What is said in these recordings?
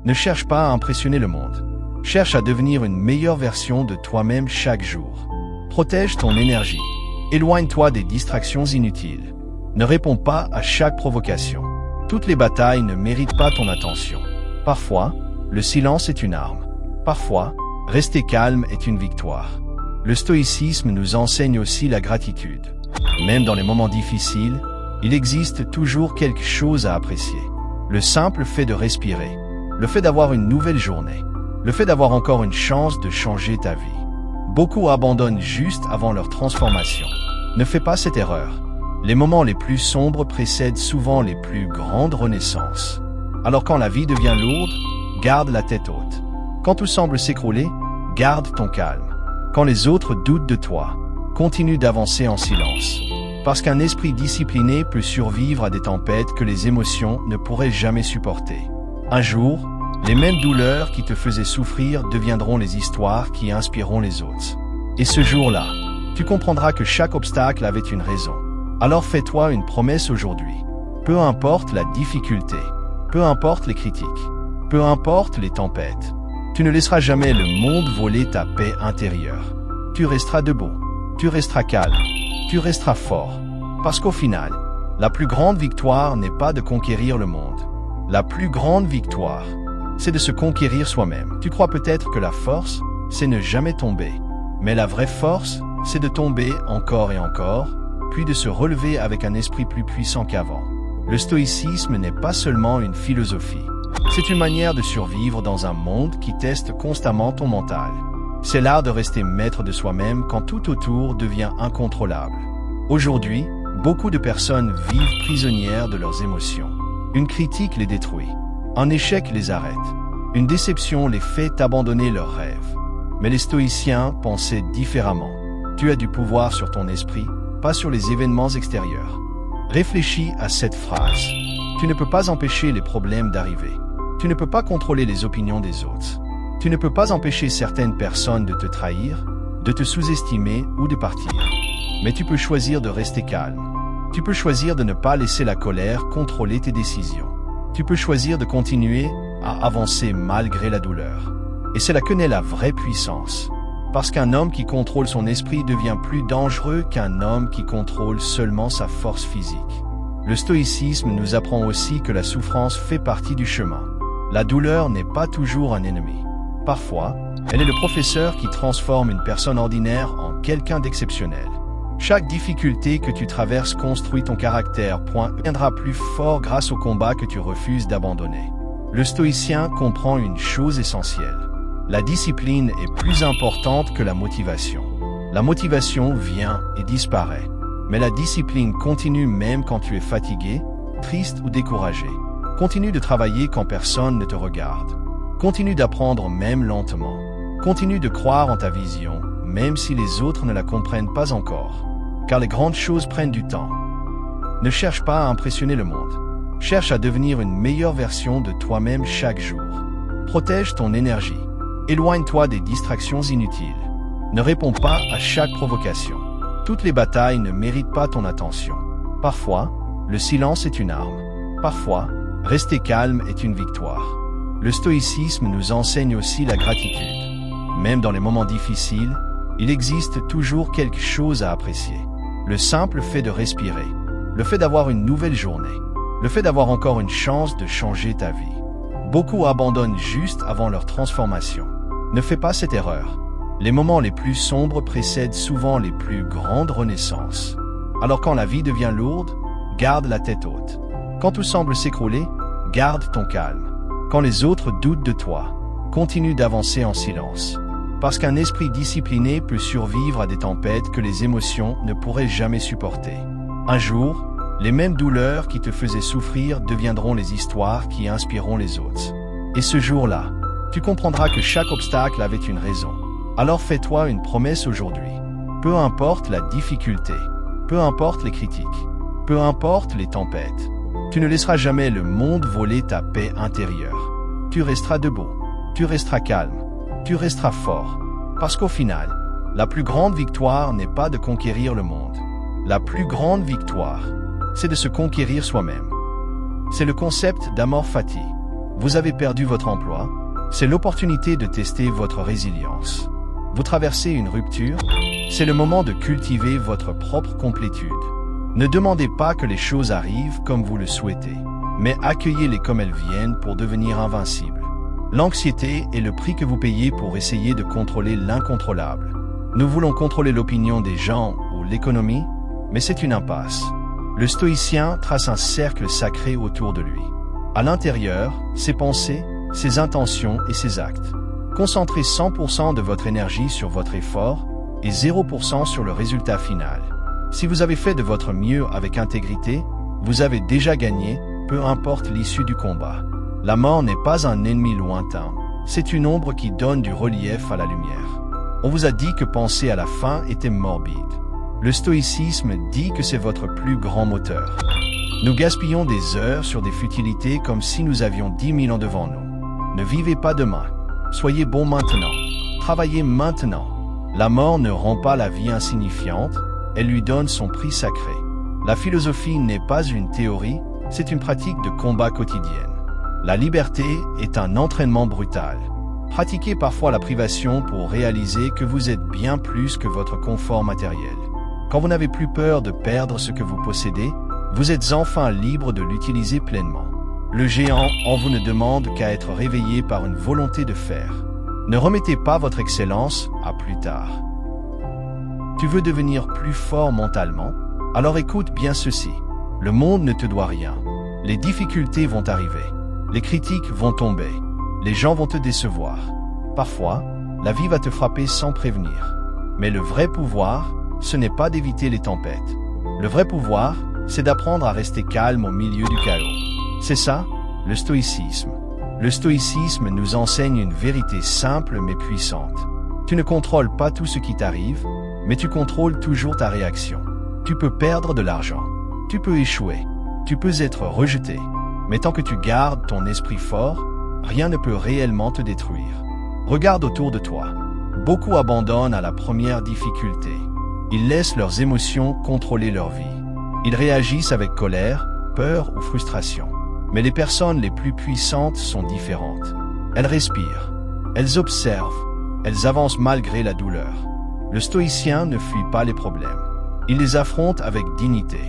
Ne cherche pas à impressionner le monde. Cherche à devenir une meilleure version de toi-même chaque jour. Protège ton énergie. Éloigne-toi des distractions inutiles. Ne réponds pas à chaque provocation. Toutes les batailles ne méritent pas ton attention. Parfois, le silence est une arme. Parfois, rester calme est une victoire. Le stoïcisme nous enseigne aussi la gratitude. Même dans les moments difficiles, il existe toujours quelque chose à apprécier. Le simple fait de respirer, le fait d'avoir une nouvelle journée, le fait d'avoir encore une chance de changer ta vie. Beaucoup abandonnent juste avant leur transformation. Ne fais pas cette erreur. Les moments les plus sombres précèdent souvent les plus grandes renaissances. Alors quand la vie devient lourde, garde la tête haute. Quand tout semble s'écrouler, garde ton calme. Quand les autres doutent de toi, continue d'avancer en silence. Parce qu'un esprit discipliné peut survivre à des tempêtes que les émotions ne pourraient jamais supporter. Un jour, les mêmes douleurs qui te faisaient souffrir deviendront les histoires qui inspireront les autres. Et ce jour-là, tu comprendras que chaque obstacle avait une raison. Alors fais-toi une promesse aujourd'hui. Peu importe la difficulté, peu importe les critiques, peu importe les tempêtes, tu ne laisseras jamais le monde voler ta paix intérieure. Tu resteras debout, tu resteras calme, tu resteras fort. Parce qu'au final, la plus grande victoire n'est pas de conquérir le monde. La plus grande victoire, c'est de se conquérir soi-même. Tu crois peut-être que la force, c'est ne jamais tomber. Mais la vraie force, c'est de tomber encore et encore, puis de se relever avec un esprit plus puissant qu'avant. Le stoïcisme n'est pas seulement une philosophie. C'est une manière de survivre dans un monde qui teste constamment ton mental. C'est l'art de rester maître de soi-même quand tout autour devient incontrôlable. Aujourd'hui, beaucoup de personnes vivent prisonnières de leurs émotions. Une critique les détruit. Un échec les arrête. Une déception les fait abandonner leurs rêves. Mais les stoïciens pensaient différemment. Tu as du pouvoir sur ton esprit, pas sur les événements extérieurs. Réfléchis à cette phrase. Tu ne peux pas empêcher les problèmes d'arriver. Tu ne peux pas contrôler les opinions des autres. Tu ne peux pas empêcher certaines personnes de te trahir, de te sous-estimer ou de partir. Mais tu peux choisir de rester calme. Tu peux choisir de ne pas laisser la colère contrôler tes décisions. Tu peux choisir de continuer à avancer malgré la douleur. Et c'est là que naît la vraie puissance. Parce qu'un homme qui contrôle son esprit devient plus dangereux qu'un homme qui contrôle seulement sa force physique. Le stoïcisme nous apprend aussi que la souffrance fait partie du chemin. La douleur n'est pas toujours un ennemi. Parfois, elle est le professeur qui transforme une personne ordinaire en quelqu'un d'exceptionnel. Chaque difficulté que tu traverses construit ton caractère. Deviendra plus fort grâce au combat que tu refuses d'abandonner. Le stoïcien comprend une chose essentielle. La discipline est plus importante que la motivation. La motivation vient et disparaît. Mais la discipline continue même quand tu es fatigué, triste ou découragé. Continue de travailler quand personne ne te regarde. Continue d'apprendre même lentement. Continue de croire en ta vision, même si les autres ne la comprennent pas encore. Car les grandes choses prennent du temps. Ne cherche pas à impressionner le monde. Cherche à devenir une meilleure version de toi-même chaque jour. Protège ton énergie. Éloigne-toi des distractions inutiles. Ne réponds pas à chaque provocation. Toutes les batailles ne méritent pas ton attention. Parfois, le silence est une arme. Parfois, rester calme est une victoire. Le stoïcisme nous enseigne aussi la gratitude. Même dans les moments difficiles, il existe toujours quelque chose à apprécier. Le simple fait de respirer, le fait d'avoir une nouvelle journée, le fait d'avoir encore une chance de changer ta vie. Beaucoup abandonnent juste avant leur transformation. Ne fais pas cette erreur. Les moments les plus sombres précèdent souvent les plus grandes renaissances. Alors quand la vie devient lourde, garde la tête haute. Quand tout semble s'écrouler, garde ton calme. Quand les autres doutent de toi, continue d'avancer en silence. Parce qu'un esprit discipliné peut survivre à des tempêtes que les émotions ne pourraient jamais supporter. Un jour, les mêmes douleurs qui te faisaient souffrir deviendront les histoires qui inspireront les autres. Et ce jour-là, tu comprendras que chaque obstacle avait une raison. Alors fais-toi une promesse aujourd'hui. Peu importe la difficulté, peu importe les critiques, peu importe les tempêtes, tu ne laisseras jamais le monde voler ta paix intérieure. Tu resteras debout, tu resteras calme, tu resteras fort. Parce qu'au final, la plus grande victoire n'est pas de conquérir le monde. La plus grande victoire, c'est de se conquérir soi-même. C'est le concept d'amor fati. Vous avez perdu votre emploi? C'est l'opportunité de tester votre résilience. Vous traversez une rupture? C'est le moment de cultiver votre propre complétude. Ne demandez pas que les choses arrivent comme vous le souhaitez, mais accueillez-les comme elles viennent pour devenir invincibles. L'anxiété est le prix que vous payez pour essayer de contrôler l'incontrôlable. Nous voulons contrôler l'opinion des gens ou l'économie, mais c'est une impasse. Le stoïcien trace un cercle sacré autour de lui. À l'intérieur, ses pensées, ses intentions et ses actes. Concentrez 100% de votre énergie sur votre effort et 0% sur le résultat final. Si vous avez fait de votre mieux avec intégrité, vous avez déjà gagné, peu importe l'issue du combat. La mort n'est pas un ennemi lointain, c'est une ombre qui donne du relief à la lumière. On vous a dit que penser à la fin était morbide. Le stoïcisme dit que c'est votre plus grand moteur. Nous gaspillons des heures sur des futilités comme si nous avions 10 000 ans devant nous. Ne vivez pas demain. Soyez bon maintenant. Travaillez maintenant. La mort ne rend pas la vie insignifiante, elle lui donne son prix sacré. La philosophie n'est pas une théorie, c'est une pratique de combat quotidienne. La liberté est un entraînement brutal. Pratiquez parfois la privation pour réaliser que vous êtes bien plus que votre confort matériel. Quand vous n'avez plus peur de perdre ce que vous possédez, vous êtes enfin libre de l'utiliser pleinement. Le géant en vous ne demande qu'à être réveillé par une volonté de faire. Ne remettez pas votre excellence à plus tard. Tu veux devenir plus fort mentalement? Alors écoute bien ceci. Le monde ne te doit rien. Les difficultés vont arriver. Les critiques vont tomber. Les gens vont te décevoir. Parfois, la vie va te frapper sans prévenir. Mais le vrai pouvoir, ce n'est pas d'éviter les tempêtes. Le vrai pouvoir, c'est d'apprendre à rester calme au milieu du chaos. C'est ça, le stoïcisme. Le stoïcisme nous enseigne une vérité simple mais puissante. Tu ne contrôles pas tout ce qui t'arrive, mais tu contrôles toujours ta réaction. Tu peux perdre de l'argent. Tu peux échouer. Tu peux être rejeté. Mais tant que tu gardes ton esprit fort, rien ne peut réellement te détruire. Regarde autour de toi. Beaucoup abandonnent à la première difficulté. Ils laissent leurs émotions contrôler leur vie. Ils réagissent avec colère, peur ou frustration. Mais les personnes les plus puissantes sont différentes. Elles respirent. Elles observent. Elles avancent malgré la douleur. Le stoïcien ne fuit pas les problèmes. Il les affronte avec dignité.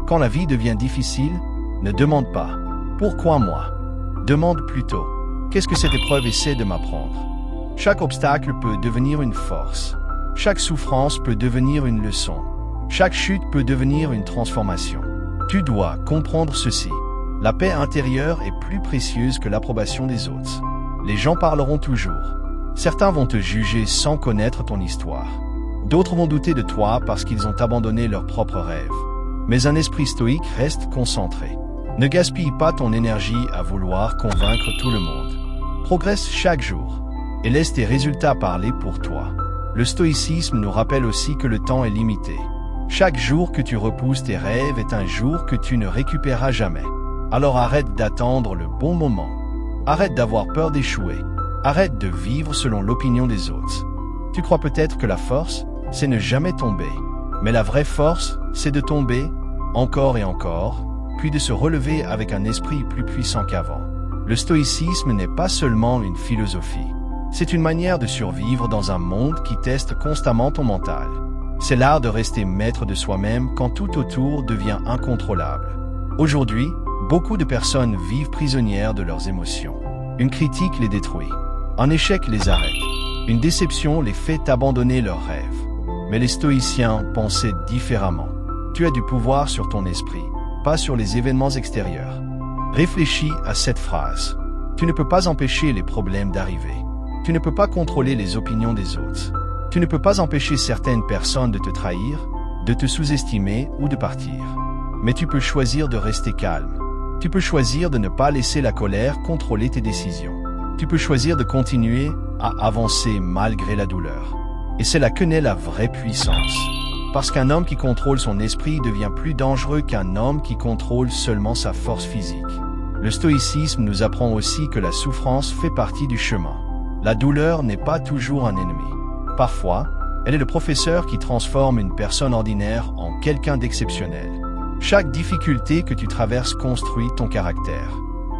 Quand la vie devient difficile, ne demande pas « Pourquoi moi ?» Demande plutôt « Qu'est-ce que cette épreuve essaie de m'apprendre ?» Chaque obstacle peut devenir une force. Chaque souffrance peut devenir une leçon. Chaque chute peut devenir une transformation. Tu dois comprendre ceci. La paix intérieure est plus précieuse que l'approbation des autres. Les gens parleront toujours. Certains vont te juger sans connaître ton histoire. D'autres vont douter de toi parce qu'ils ont abandonné leurs propres rêves. Mais un esprit stoïque reste concentré. Ne gaspille pas ton énergie à vouloir convaincre tout le monde. Progresse chaque jour et laisse tes résultats parler pour toi. Le stoïcisme nous rappelle aussi que le temps est limité. Chaque jour que tu repousses tes rêves est un jour que tu ne récupéreras jamais. Alors arrête d'attendre le bon moment. Arrête d'avoir peur d'échouer. Arrête de vivre selon l'opinion des autres. Tu crois peut-être que la force, c'est ne jamais tomber. Mais la vraie force, c'est de tomber, encore et encore, puis de se relever avec un esprit plus puissant qu'avant. Le stoïcisme n'est pas seulement une philosophie. C'est une manière de survivre dans un monde qui teste constamment ton mental. C'est l'art de rester maître de soi-même quand tout autour devient incontrôlable. Aujourd'hui, beaucoup de personnes vivent prisonnières de leurs émotions. Une critique les détruit. Un échec les arrête. Une déception les fait abandonner leurs rêves. Mais les stoïciens pensaient différemment. Tu as du pouvoir sur ton esprit, pas sur les événements extérieurs. Réfléchis à cette phrase. Tu ne peux pas empêcher les problèmes d'arriver. Tu ne peux pas contrôler les opinions des autres. Tu ne peux pas empêcher certaines personnes de te trahir, de te sous-estimer ou de partir. Mais tu peux choisir de rester calme. Tu peux choisir de ne pas laisser la colère contrôler tes décisions. Tu peux choisir de continuer à avancer malgré la douleur. Et c'est là que naît la vraie puissance. Parce qu'un homme qui contrôle son esprit devient plus dangereux qu'un homme qui contrôle seulement sa force physique. Le stoïcisme nous apprend aussi que la souffrance fait partie du chemin. La douleur n'est pas toujours un ennemi. Parfois, elle est le professeur qui transforme une personne ordinaire en quelqu'un d'exceptionnel. Chaque difficulté que tu traverses construit ton caractère.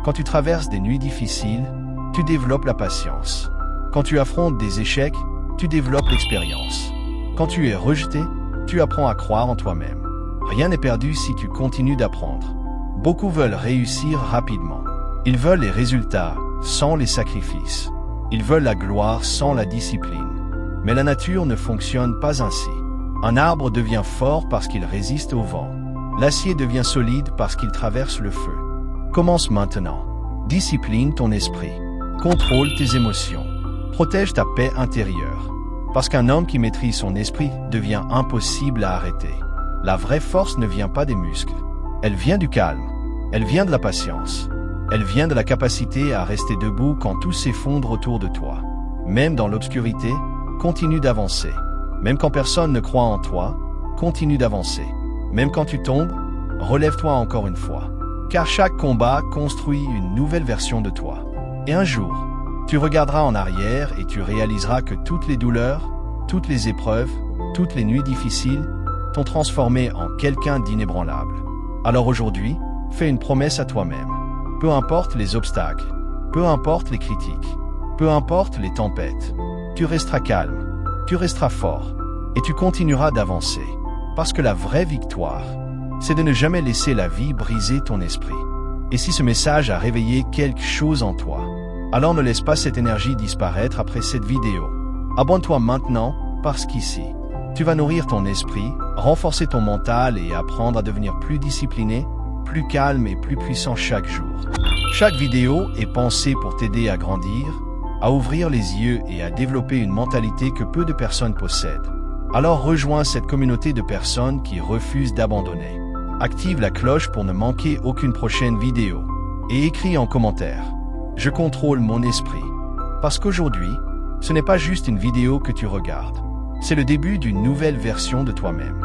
Quand tu traverses des nuits difficiles, tu développes la patience. Quand tu affrontes des échecs, tu développes l'expérience. Quand tu es rejeté, tu apprends à croire en toi-même. Rien n'est perdu si tu continues d'apprendre. Beaucoup veulent réussir rapidement. Ils veulent les résultats sans les sacrifices. Ils veulent la gloire sans la discipline. Mais la nature ne fonctionne pas ainsi. Un arbre devient fort parce qu'il résiste au vent. L'acier devient solide parce qu'il traverse le feu. Commence maintenant. Discipline ton esprit. Contrôle tes émotions. Protège ta paix intérieure. Parce qu'un homme qui maîtrise son esprit devient impossible à arrêter. La vraie force ne vient pas des muscles. Elle vient du calme. Elle vient de la patience. Elle vient de la capacité à rester debout quand tout s'effondre autour de toi. Même dans l'obscurité, continue d'avancer. Même quand personne ne croit en toi, continue d'avancer. Même quand tu tombes, relève-toi encore une fois. Car chaque combat construit une nouvelle version de toi. Et un jour, tu regarderas en arrière et tu réaliseras que toutes les douleurs, toutes les épreuves, toutes les nuits difficiles t'ont transformé en quelqu'un d'inébranlable. Alors aujourd'hui, fais une promesse à toi-même. Peu importe les obstacles, peu importe les critiques, peu importe les tempêtes, tu resteras calme, tu resteras fort et tu continueras d'avancer. Parce que la vraie victoire, c'est de ne jamais laisser la vie briser ton esprit. Et si ce message a réveillé quelque chose en toi, alors ne laisse pas cette énergie disparaître après cette vidéo. Abonne-toi maintenant parce qu'ici, tu vas nourrir ton esprit, renforcer ton mental et apprendre à devenir plus discipliné, plus calme et plus puissant chaque jour. Chaque vidéo est pensée pour t'aider à grandir, à ouvrir les yeux et à développer une mentalité que peu de personnes possèdent. Alors rejoins cette communauté de personnes qui refusent d'abandonner. Active la cloche pour ne manquer aucune prochaine vidéo. Et écris en commentaire. Je contrôle mon esprit. Parce qu'aujourd'hui, ce n'est pas juste une vidéo que tu regardes. C'est le début d'une nouvelle version de toi-même.